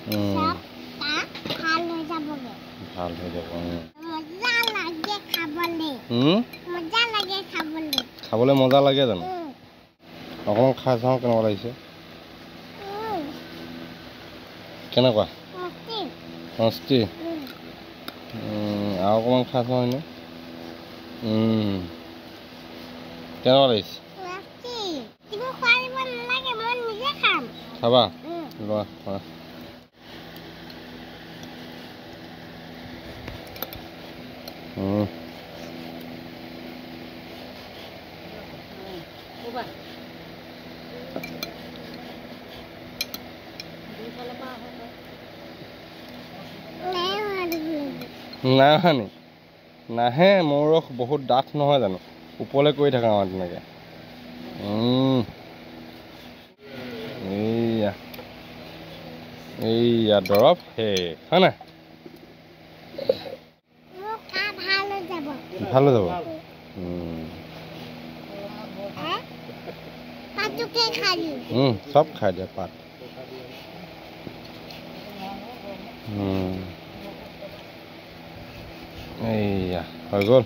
সব ভাল হৈ যাবগে ভাল হৈ যাব মজা লাগে খাবলে মজা লাগে খাবলে খাবলে মজা লাগে জানো অকমান খাই চাওঁ কেনেকুৱা লাগিছে কেনেকুৱা মস্তি আৰু অকমান খাই চাওঁ এনে কেনেকুৱা লাগিছে খাবা লোৱা খোৱা নাই অহা নি নাহে মোৰ ৰস বহুত ডাঠ নহয় জানো ওপৰলৈ কৰি থাকা আমাৰ তেনেকৈ এইয়া দৰৱ সেই হয় নাই ভাল হৈ যাব চব খাই দিয়া পাত এইয়া হৈ গ'ল